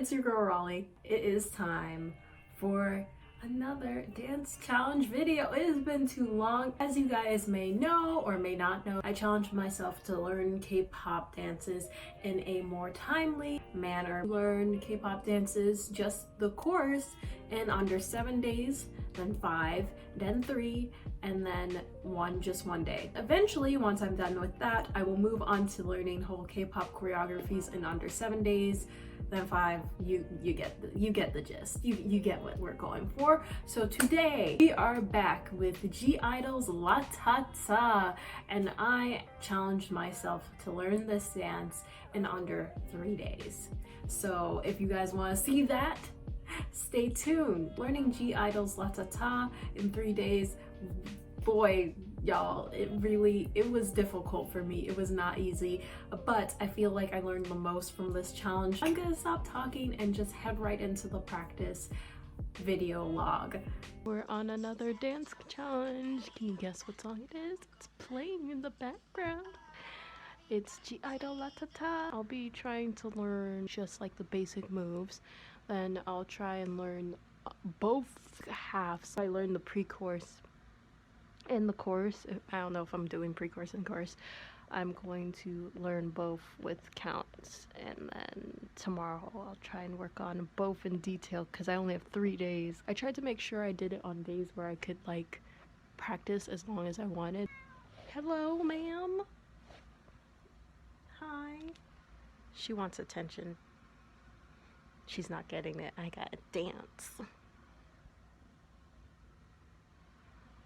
it's your girl Raleigh. It is time for another dance challenge video. It has been too long. As you guys may know or may not know, I challenged myself to learn K-pop dances in a more timely manner. Learn K-pop dances, just the course, in under 7 days, then 5, then 3, and then just one day. Eventually, once I'm done with that, I will move on to learning whole K-pop choreographies in under 7 days, then 5. You get the gist. You get what we're going for. So today we are back with I-DLE's Latata, and I challenged myself to learn this dance in under 3 days. So if you guys want to see that, stay tuned. Learning I-DLE's Latata in 3 days, boy, y'all, it was difficult for me. It was not easy, but I feel like I learned the most from this challenge. I'm gonna stop talking and just head right into the practice video log. We're on another dance challenge. Can you guess what song it is? It's playing in the background. It's I-DLE Latata. I'll be trying to learn just like the basic moves. Then I'll try and learn both halves. I learned the pre-chorus and the chorus. I don't know if I'm doing pre-chorus and chorus. I'm going to learn both with counts, and then tomorrow I'll try and work on both in detail because I only have 3 days. I tried to make sure I did it on days where I could like practice as long as I wanted. Hello, ma'am. Hi. She wants attention. She's not getting it. I gotta dance.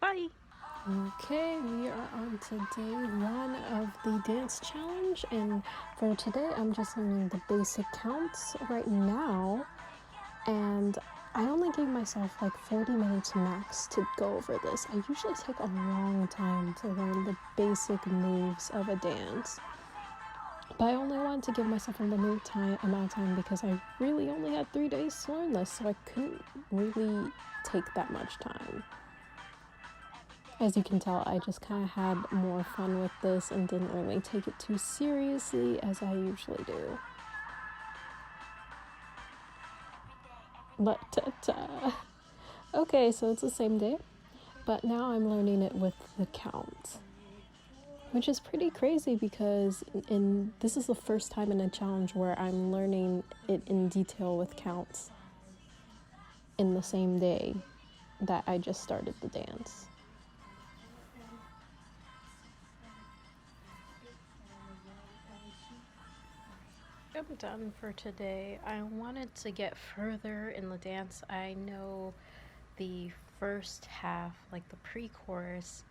Bye. Okay, we are on to day 1 of the dance challenge, and for today I'm just learning the basic counts right now, and I only gave myself like 40 minutes max to go over this. I usually take a long time to learn the basic moves of a dance, but I only wanted to give myself a limited amount of time because I really only had 3 days to learn this, so I couldn't really take that much time. As you can tell, I just kind of had more fun with this and didn't really take it too seriously as I usually do. Latata. Okay, so it's the same day, but now I'm learning it with the count, which is pretty crazy because this is the first time in a challenge where I'm learning it in detail with counts in the same day that I just started the dance. I'm done for today. I wanted to get further in the dance. I know the first half, like the pre-chorus,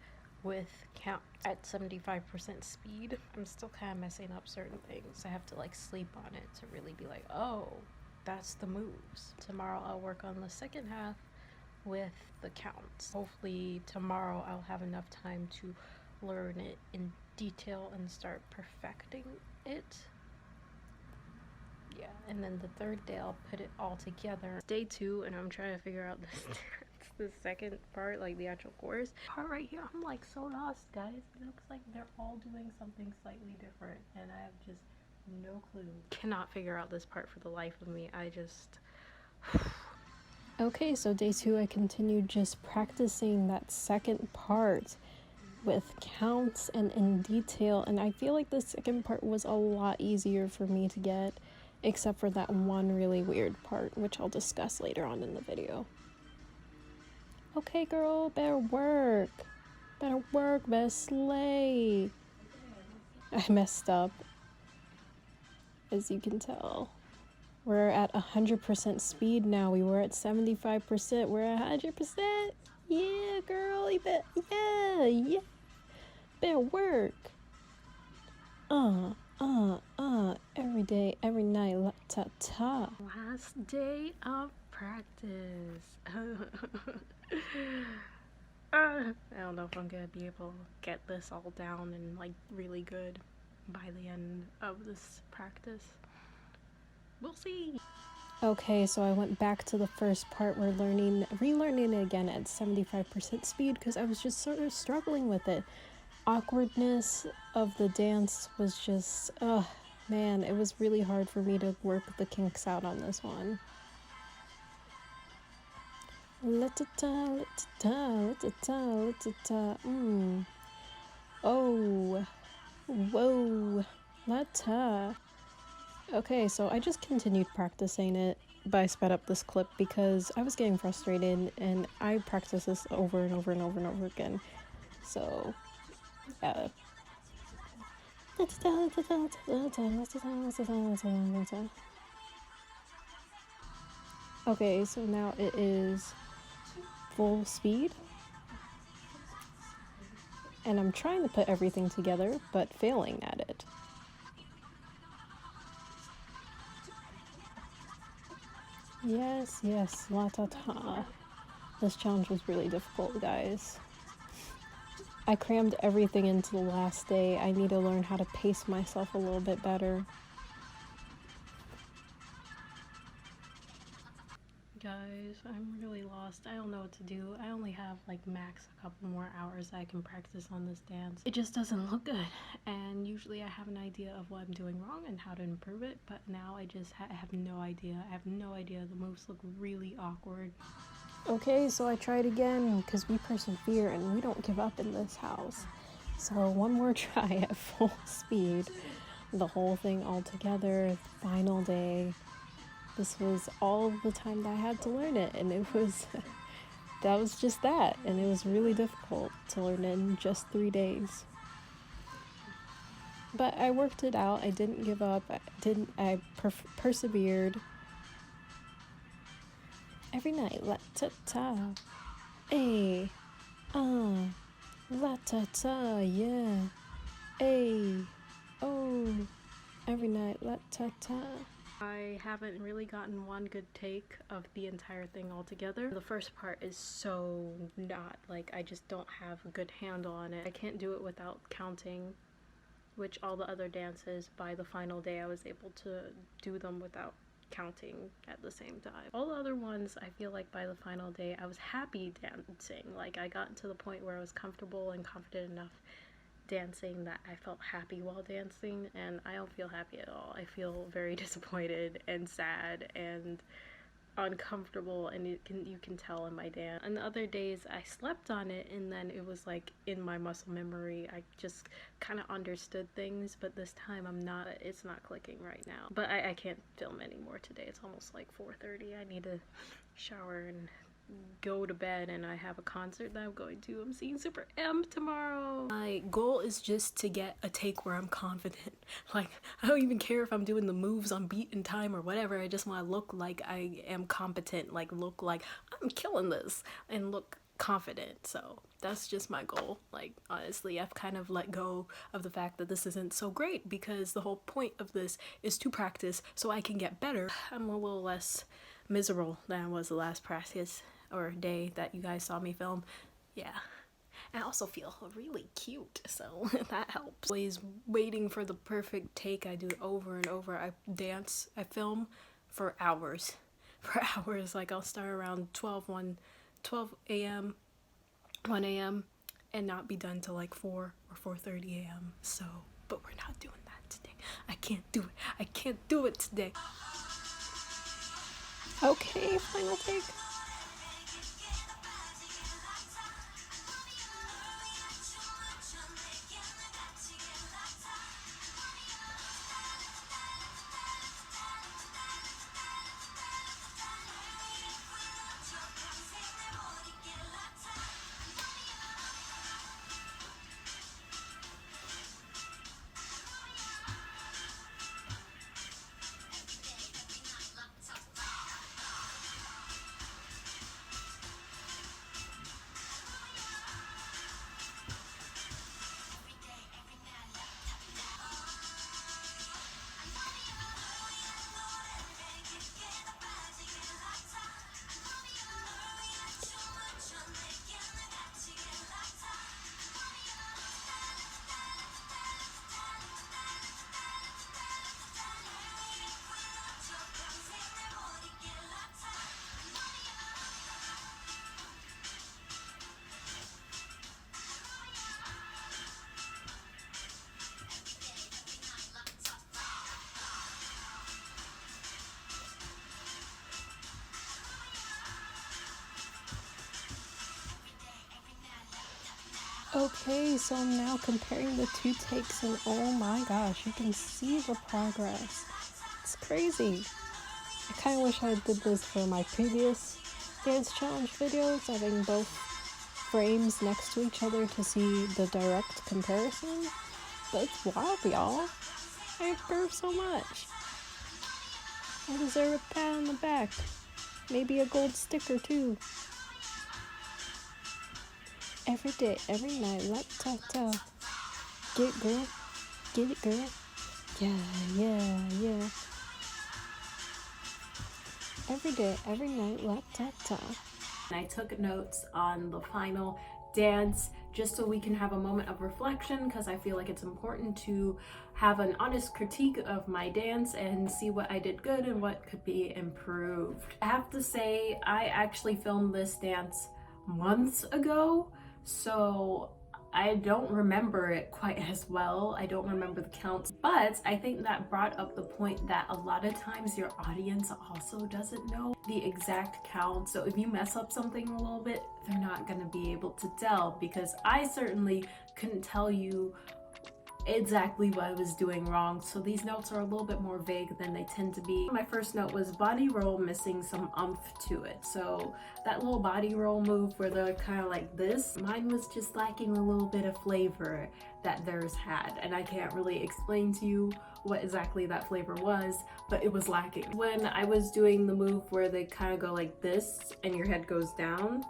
with count at 75% speed. I'm still kind of messing up certain things. I have to like sleep on it to really be like, oh, that's the moves. Tomorrow I'll work on the second half with the counts. Hopefully tomorrow I'll have enough time to learn it in detail and start perfecting it. Yeah, and then the third day I'll put it all together. Day 2, and I'm trying to figure out the second part, like the actual chorus part right here. I'm like so lost, guys. It looks like they're all doing something slightly different, and I have just no clue. Cannot figure out this part for the life of me. I just Okay, so day 2 I continued just practicing that second part with counts and in detail, and I feel like the second part was a lot easier for me to get, except for that one really weird part, which I'll discuss later on in the video. Okay, girl, better work. Better work, better slay. I messed up, as you can tell. We're at 100% speed now. We were at 75%. We're at 100%. Yeah, girl, you bet. Yeah. Better work. Every day, every night, la-ta-ta. Last day of practice. I don't know if I'm gonna be able to get this all down and like really good by the end of this practice. We'll see. Okay, so I went back to the first part. We're relearning it again at 75% speed because I was just sort of struggling with it. Awkwardness of the dance was just Man, it was really hard for me to work the kinks out on this one. Latata, latata, latata, latata, Oh, whoa, Latata. Okay, so I just continued practicing it, but I sped up this clip because I was getting frustrated and I practiced this over and over and over and over again. So, yeah. Okay, so now it is full speed. And I'm trying to put everything together, but failing at it. Yes, Latata. This challenge was really difficult, guys. I crammed everything into the last day. I need to learn how to pace myself a little bit better. Guys, I'm really lost. I don't know what to do. I only have like max a couple more hours I can practice on this dance. It just doesn't look good, and usually I have an idea of what I'm doing wrong and how to improve it, but now I just have no idea. I have no idea. The moves look really awkward. Okay, so I tried again because we persevere and we don't give up in this house. So one more try at full speed. The whole thing all together, final day. This was all the time that I had to learn it, and it was that was just that, and it was really difficult to learn it in just 3 days. But I worked it out. I didn't give up. I persevered. Every night, la-ta-ta, ay, la-ta-ta, yeah, ay, oh, every night, la-ta-ta. I haven't really gotten one good take of the entire thing altogether. The first part is so not, like, I just don't have a good handle on it. I can't do it without counting, which all the other dances, by the final day, I was able to do them without counting at the same time. All the other ones, I feel like by the final day, I was happy dancing. Like, I got to the point where I was comfortable and confident enough dancing that I felt happy while dancing, and I don't feel happy at all. I feel very disappointed and sad and uncomfortable, and you can tell in my dance. And the other days I slept on it, and then it was like in my muscle memory. I just kind of understood things, but this time it's not clicking right now. But I can't film anymore today. It's almost like 4:30. I need to shower and go to bed, and I have a concert that I'm going to. I'm seeing Super M tomorrow. My goal is just to get a take where I'm confident. Like, I don't even care if I'm doing the moves on beat and time or whatever. I just want to look like I am competent, like look like I'm killing this and look confident. So that's just my goal. Like, honestly, I've kind of let go of the fact that this isn't so great, because the whole point of this is to practice so I can get better. I'm a little less miserable than I was the last practice or day that you guys saw me film. Yeah. I also feel really cute, so that helps. Always waiting for the perfect take. I do it over and over. I film for hours. For hours. Like, I'll start around 12 a.m., 1 a.m. and not be done till like 4 or 4:30 a.m. So, but we're not doing that today. I can't do it. I can't do it today. Okay, final take. Okay, so I'm now comparing the two takes, and oh my gosh, you can see the progress. It's crazy. I kind of wish I did this for my previous dance challenge videos, having both frames next to each other to see the direct comparison. But it's wild, y'all. I improve so much. I deserve a pat on the back. Maybe a gold sticker too. Every day, every night, Latata. Get it, girl. Get it, girl. Yeah. Every day, every night, Latata. I took notes on the final dance just so we can have a moment of reflection, because I feel like it's important to have an honest critique of my dance and see what I did good and what could be improved. I have to say, I actually filmed this dance months ago, so I don't remember it quite as well. I don't remember the counts, but I think that brought up the point that a lot of times your audience also doesn't know the exact count. So if you mess up something a little bit, they're not gonna be able to tell, because I certainly couldn't tell you exactly what I was doing wrong. So these notes are a little bit more vague than they tend to be. My first note was body roll missing some umph to it. So that little body roll move where they're kind of like this, mine was just lacking a little bit of flavor that theirs had. And I can't really explain to you what exactly that flavor was, but it was lacking. When I was doing the move where they kind of go like this and your head goes down,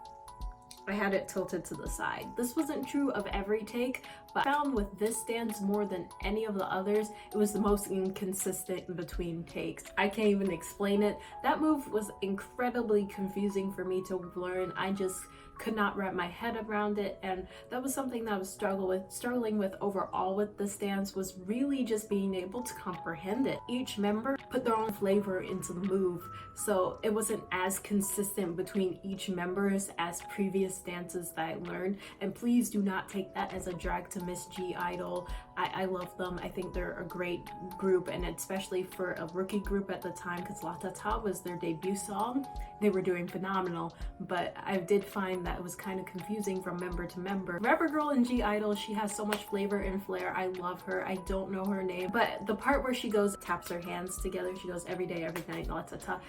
I had it tilted to the side. This wasn't true of every take, but I found with this dance more than any of the others, it was the most inconsistent between takes. I can't even explain it. That move was incredibly confusing for me to learn. I just could not wrap my head around it, and that was something that I was struggling with overall with this dance, was really just being able to comprehend it. Each member put their own flavor into the move, so it wasn't as consistent between each members as previous dances that I learned. And please do not take that as a drag to Miss G Idol. I love them. I think they're a great group, and especially for a rookie group at the time, because Latata was their debut song, they were doing phenomenal. But I did find that it was kind of confusing from member to member. Rapper girl in G Idol, she has so much flavor and flair. I love her. I don't know her name, but the part where she goes, taps her hands together, she goes every day, every night, Latata.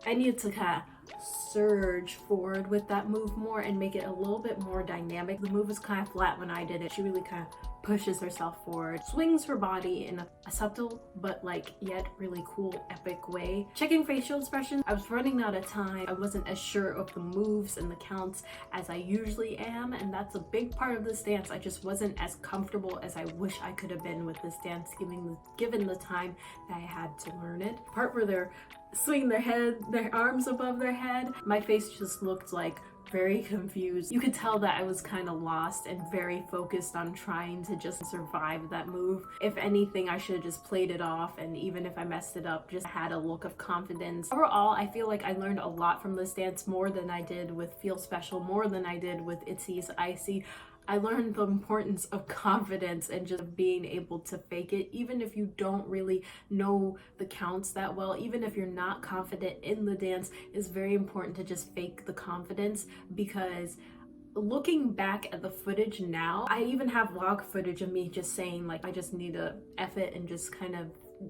I needed to kind of surge forward with that move more and make it a little bit more dynamic. The move was kind of flat when I did it. She really kind of pushes herself forward, swings her body in a subtle but like yet really cool epic way. Checking facial expressions, I was running out of time. I wasn't as sure of the moves and the counts as I usually am, and that's a big part of this dance. I just wasn't as comfortable as I wish I could have been with this dance, given the time that I had to learn it. The part where they're swinging their arms above their head, my face just looked like very confused. You could tell that I was kind of lost and very focused on trying to just survive that move. If anything, I should have just played it off, and even if I messed it up, just had a look of confidence. Overall, I feel like I learned a lot from this dance, more than I did with Feel Special, more than I did with ITZY's Icy. I learned the importance of confidence and just being able to fake it, even if you don't really know the counts that well. Even if you're not confident in the dance, it's very important to just fake the confidence, because looking back at the footage now, I even have vlog footage of me just saying like, I just need to F it and just kind of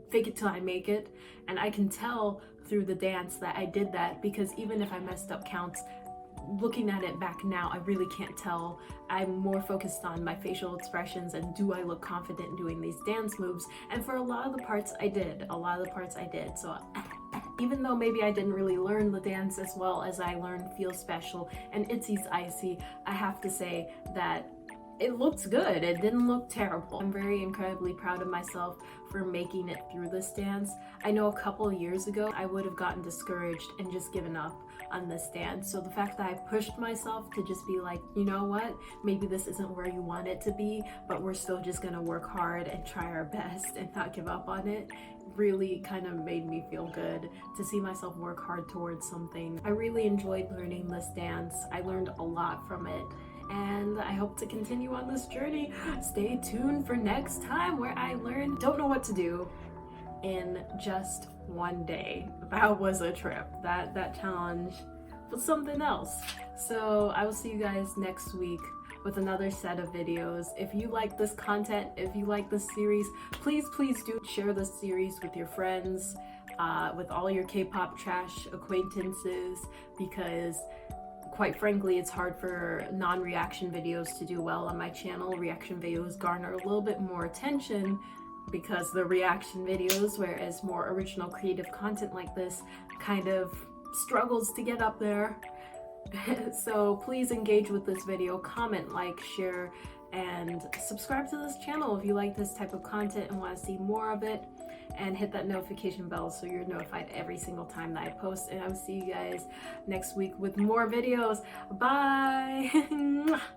fake it till I make it. And I can tell through the dance that I did that, because even if I messed up counts, looking at it back now, I really can't tell. I'm more focused on my facial expressions and do I look confident doing these dance moves, and for a lot of the parts I did. So even though maybe I didn't really learn the dance as well as I learned Feel Special and ITZY's Icy, I have to say that it looks good. It didn't look terrible. I'm very incredibly proud of myself for making it through this dance. I know a couple of years ago I would have gotten discouraged and just given up on this dance. So the fact that I pushed myself to just be like, you know what, maybe this isn't where you want it to be, but we're still just gonna work hard and try our best and not give up on it, really kind of made me feel good to see myself work hard towards something. I really enjoyed learning this dance. I learned a lot from it, and I hope to continue on this journey. Stay tuned for next time, where I learn don't know what to do in just one day. That was a trip. That challenge was something else. So I will see you guys next week with another set of videos. If you like this content, if you like this series, please do share this series with your friends, with all your K-pop trash acquaintances, because quite frankly, it's hard for non-reaction videos to do well on my channel. Reaction videos garner a little bit more attention because they're reaction videos, whereas more original creative content like this kind of struggles to get up there. So please engage with this video, comment, like, share, and subscribe to this channel if you like this type of content and want to see more of it. And hit that notification bell so you're notified every single time that I post. And I will see you guys next week with more videos. Bye!